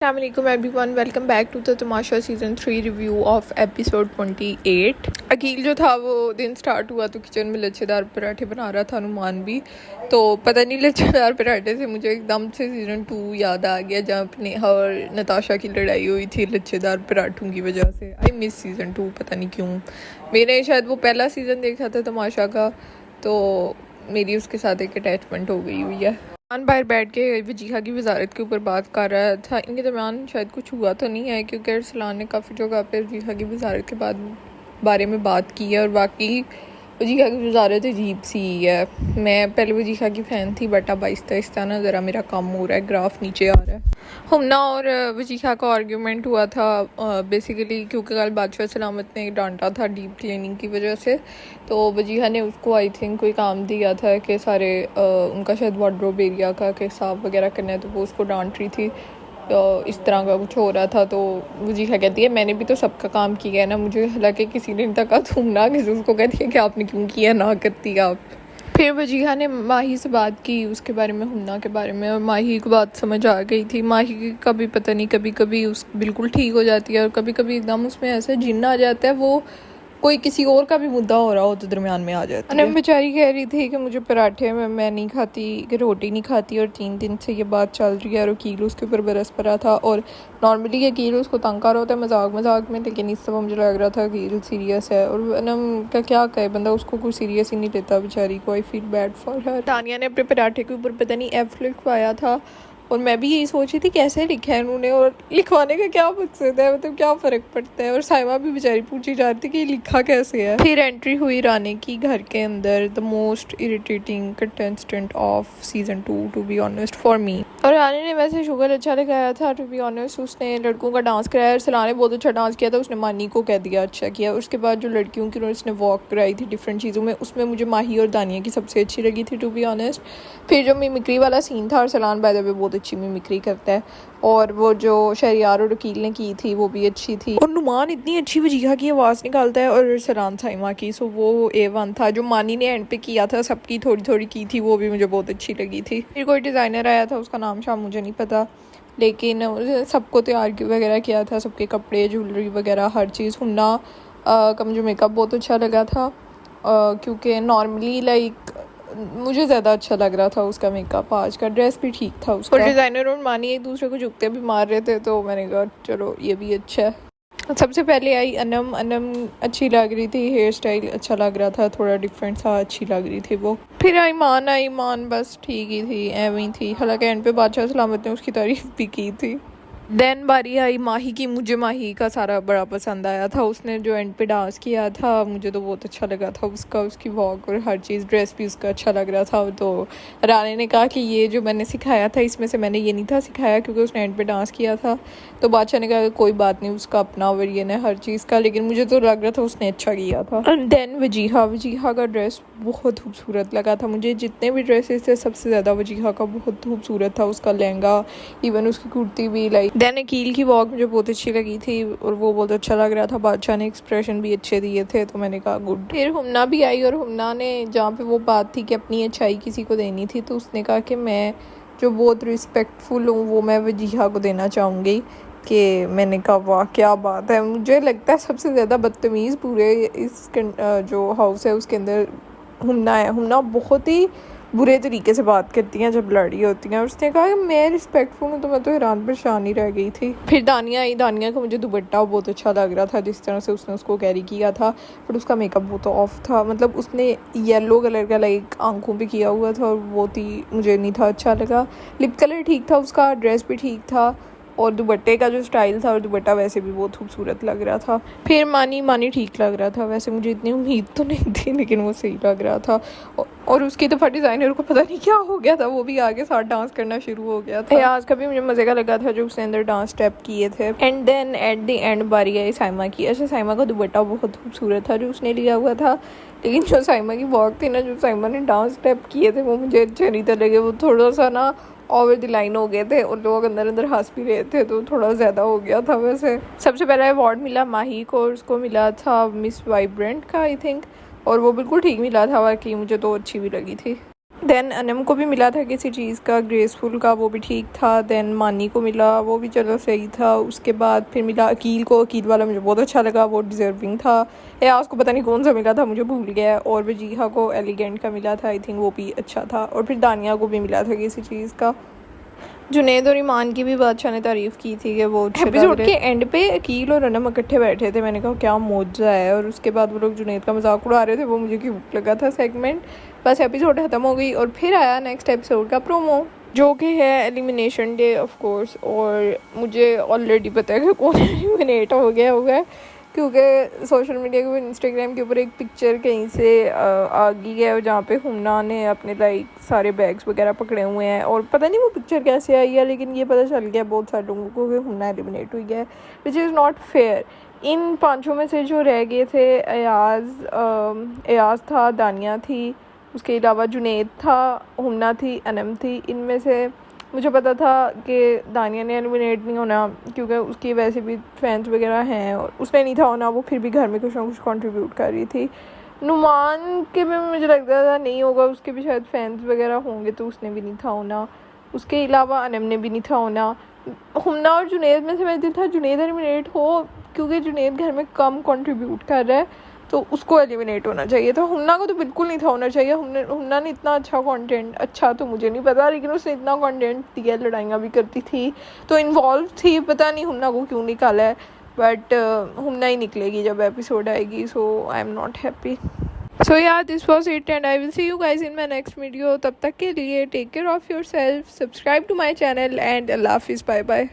Assalamualaikum everyone, welcome back to the Tamasha season 3 review of episode 28। Akeel जो था वो दिन स्टार्ट हुआ तो किचन में लच्छेदार पराठे बना रहा था, अनुमान भी। तो पता नहीं लच्छेदार पराठे से मुझे एकदम से सीज़न 2 याद आ गया, जहाँ अपने और नताशा की लड़ाई हुई थी लच्छेदार पराठों की वजह से। आई मिस सीज़न 2, पता नहीं क्यों। मैंने शायद वो पहला सीज़न देखा था तमाशा का, तो मेरी उसके साथ एक अटैचमेंट हो गई हुई है। बाहर बैठ के वजीहा की वजारत के ऊपर बात कर रहा था। इनके दरमियान शायद कुछ हुआ तो नहीं है, क्योंकि अरसलान ने काफ़ी जगह पे वजीहा की वजारत के बारे में बात की है। और बाकी वजीहा की वजारत अजीब सी है। मैं पहले वजीहा की फ़ैन थी, बट अब आहिस्ता आहिस्ता ना ज़रा मेरा कम हो रहा है, ग्राफ नीचे आ रहा है। हमना और वजीहा का आर्ग्यूमेंट हुआ था बेसिकली क्योंकि कल बादशाह सलामत ने डांटा था डीप क्लीनिंग की वजह से। तो वजीहा ने उसको आई थिंक कोई काम दिया था कि सारे उनका शायद वार्डरोब एरिया का के साफ वगैरह करना है, तो वो उसको डांट रही थी। इस तरह का कुछ हो रहा था। तो वजीहा कहती है मैंने भी तो सबका काम किया है ना, मुझे हालांकि किसी ने तक तुम ना किसी उसको कहती है कि आपने क्यों किया, ना करती आप। फिर वजीहा ने माही से बात की उसके बारे में, हुन्ना के बारे में, और माही को बात समझ आ गई थी। माही का भी पता नहीं कभी कभी उस बिल्कुल ठीक हो जाती है और कभी कभी एकदम उसमें ऐसा जिन्न आ जाता है, वो कोई किसी और का भी मुद्दा हो रहा हो तो दरमियान में आ जाती है। बेचारी कह रही थी कि मुझे पराठे में मैं नहीं खाती, कि रोटी नहीं खाती, और 3 दिन से ये बात चल रही है। और वकील उसके ऊपर बरस पड़ा था। और नॉर्मली वकील उसको तंग कर रहा होता है मजाक मजाक में, लेकिन इस समय मुझे लग रहा था वकील सीरियस है। और अनम का क्या कहे बंदा, उसको कोई सीरियस ही नहीं लेता बेचारी को। I feel bad for her. Tania ने अपने पराठे के ऊपर पता नहीं एफ लिखवाया था, और मैं भी यही सोच रही थी कैसे लिखा है उन्होंने, और लिखवाने का क्या मकसद है, मतलब क्या फ़र्क पड़ता है। और साइमा भी बेचारी पूछी जा रही थी कि लिखा कैसे है। फिर एंट्री हुई रानी की घर के अंदर, the most irritating contestant of season 2 to be honest for me. और रानी ने वैसे शुगर अच्छा लगाया था टू बी ऑनेस्ट। उसने लड़कों का डांस कराया, सलाह ने बहुत अच्छा डांस किया था, उसने मानी को कह दिया अच्छा किया। उसके बाद जो लड़कियों की उसने वॉक कराई थी डिफरेंट चीज़ों में, उसमें मुझे माही और दानिया की सबसे अच्छी लगी थी टू बी ऑनेस्ट। फिर जो मिमिक्री वाला सीन था, और सलान बाय द वे बहुत अच्छी मिमिक्री करता है, और वो जो शहरियार और वकील ने की थी वो भी अच्छी थी। और नुमान इतनी अच्छी वजीहा की आवाज़ निकालता है, और सलान साइमा की, सो वो A1 था। जो मानी ने एंड पे किया था सबकी थोड़ी थोड़ी की थी, वो भी मुझे बहुत अच्छी लगी थी। फिर कोई डिज़ाइनर आया था, उसका नाम शाम मुझे नहीं पता, लेकिन सबको तैयार वगैरह किया था, सबके कपड़े ज्वेलरी वगैरह हर चीज़। हुन्ना का मुझे मेकअप बहुत अच्छा लगा था, क्योंकि नॉर्मली लाइक मुझे ज़्यादा अच्छा लग रहा था उसका मेकअप। आज का ड्रेस भी ठीक था उसका। और डिज़ाइनर और मानी एक दूसरे को झुकते भी मार रहे थे, तो मैंने कहा चलो ये भी अच्छा है। सबसे पहले आई अनम। अनम अच्छी लग रही थी, हेयर स्टाइल अच्छा लग रहा था, थोड़ा डिफरेंट सा, अच्छी लग रही थी वो। फिर आई ईमान बस ठीक ही थी, एवं ही थी। हालांकि एंड पे बादशाह सलामत ने उसकी तारीफ भी की थी। देन बारी आई माही की। मुझे माही का सारा बड़ा पसंद आया था, उसने जो एंड पे डांस किया था मुझे तो बहुत अच्छा लगा था उसका, उसकी वॉक और हर चीज़, ड्रेस भी उसका अच्छा लग रहा था। तो रानी ने कहा कि ये जो मैंने सिखाया था इसमें से मैंने ये नहीं था सिखाया, क्योंकि उसने एंड पे डांस किया था। तो बादशाह ने कहा कोई बात नहीं, उसका अपना ओपिनियन है हर चीज़ का, लेकिन मुझे तो लग रहा था उसने अच्छा किया था। एंड देन वजीहा का ड्रेस बहुत खूबसूरत लगा था मुझे। जितने भी ड्रेसेस थे सबसे ज़्यादा वजीहा का बहुत खूबसूरत था, उसका लहंगा, इवन उसकी कुर्ती भी। लाइक देन अकील की वॉक मुझे बहुत अच्छी लगी थी, और वो बहुत अच्छा लग रहा था। बादशाह ने एक्सप्रेशन भी अच्छे दिए थे, तो मैंने कहा गुड। फिर हुन्ना भी आई, और हुन्ना ने जहाँ पे वो बात थी कि अपनी अच्छाई किसी को देनी थी, तो उसने कहा कि मैं जो बहुत रिस्पेक्टफुल हूँ वो मैं वजीहा को देना चाहूँगी। कि मैंने कहा वाह क्या बात है। मुझे लगता है सबसे ज़्यादा बदतमीज़ पूरे इस जो हाउस है उसके अंदर हुन्ना है। हुन्ना बहुत ही बुरे तरीके से बात करती हैं जब लड़ी होती हैं। उसने कहा कि मैं रिस्पेक्टफुल हूँ, तो मैं तो हैरान परेशान ही रह गई थी। फिर दानिया आई। दानिया को मुझे दुपट्टा बहुत अच्छा लग रहा था, जिस तरह से उसने उसको कैरी किया था, बट उसका मेकअप बहुत ऑफ था। मतलब उसने येलो कलर का लाइक आंखों पे किया हुआ था, और बहुत ही मुझे नहीं था अच्छा लगा। लिप कलर ठीक था उसका, ड्रेस भी ठीक था, और दुपट्टे का जो स्टाइल था, और दुपट्टा वैसे भी बहुत खूबसूरत लग रहा था। फिर मानी ठीक लग रहा था, वैसे मुझे इतनी उम्मीद तो नहीं थी, लेकिन वो सही लग रहा था। और उसकी दफ़ा डिज़ाइनर को पता नहीं क्या हो गया था, वो भी आगे साथ डांस करना शुरू हो गया था। आज का भी मुझे मज़े का लगा था जो उसने अंदर डांस स्टेप किए थे। And then at the end बारी आई साइमा की। अच्छा, साइमा का दुपट्टा बहुत खूबसूरत था जो उसने लिया हुआ था, लेकिन जो साइमा की वॉक थी ना, जो साइमा ने डांस स्टेप किए थे, वो मुझे अच्छे नहीं थे लगे। वो थोड़ा सा ना ओवर द लाइन हो गए थे, और लोग अंदर अंदर हंस भी रहे थे, तो थोड़ा ज़्यादा हो गया था। वैसे सबसे पहला अवार्ड मिला माही को, और उसको मिला था मिस वाइब्रेंट का आई थिंक, और वो बिल्कुल ठीक मिला था, वाकई मुझे तो अच्छी भी लगी थी। देन अनम को भी मिला था किसी चीज़ का ग्रेसफुल का, वो भी ठीक था। देन मानी को मिला, वो भी चलो सही था। उसके बाद फिर मिला अकील को, अकील वाला मुझे बहुत अच्छा लगा, वो डिज़र्विंग था। या उसको पता नहीं कौन सा मिला था, मुझे भूल गया है। और वजीहा को एलिगेंट का मिला था, आई थिंक वो भी अच्छा था। और फिर दानिया को भी मिला था किसी चीज़ का। जुनैद और ईमान की भी बादशाह ने तारीफ़ की थी कि वो एपिसोड के एंड पे अकील और अनम इकट्ठे बैठे थे। मैंने कहा क्या मौजा है। और उसके बाद वो लोग जुनैद का मजाक उड़ा रहे थे, वो मुझे क्यूट लगा था सेगमेंट। बस एपिसोड ख़त्म हो गई और फिर आया नेक्स्ट एपिसोड का प्रोमो, जो कि है एलिमिनेशन डे ऑफ कोर्स। और मुझे ऑलरेडी पता है कि कौन एलिमिनेट हो गया होगा, क्योंकि सोशल मीडिया के ऊपर, इंस्टाग्राम के ऊपर एक पिक्चर कहीं से आ गई है जहाँ पे हुन्ना ने अपने लाइक सारे बैग्स वगैरह पकड़े हुए हैं। और पता नहीं वो पिक्चर कैसे आई है, लेकिन ये पता चल गया बहुत सारे लोगों को कि हुन्ना एलिमिनेट हुई है, विच इज़ नॉट फेयर। इन पांचों में से जो रह गए थे, अयाज था, दानिया थी, उसके अलावा जुनैद था, हुन्ना थी, अनम थी। इनमें से मुझे पता था कि दानिया ने एलिमिनेट नहीं होना, क्योंकि उसकी वैसे भी फैंस वगैरह हैं और उसने नहीं था होना, वो फिर भी घर में कुछ ना कुछ कंट्रीब्यूट कर रही थी। नुमान के भी मुझे लगता था नहीं होगा, उसके भी शायद फैंस वगैरह होंगे, तो उसने भी नहीं था होना। उसके अलावा अनम ने भी नहीं था होना। हुन्ना और जुनैद में से मैं दिल था जुनैद एलिमिनेट हो, क्योंकि जुनैद घर में कम कंट्रीब्यूट कर रहा है, तो उसको एलिमिनेट होना चाहिए था। हुन्ना को तो बिल्कुल नहीं था होना चाहिए। हुन्ना ने इतना अच्छा कंटेंट, अच्छा तो मुझे नहीं पता, लेकिन उसने इतना कंटेंट दिया, लड़ाइयाँ भी करती थी, तो इन्वॉल्व थी। पता नहीं हुन्ना को क्यों निकाला है, बट हुन्ना ही निकलेगी जब एपिसोड आएगी। So I am not happy. So यार, this was it and I will see you guys in my next video. तब तक के लिए take care of yourself, subscribe to my channel and अल्लाह हाफिज़, बाय बाय।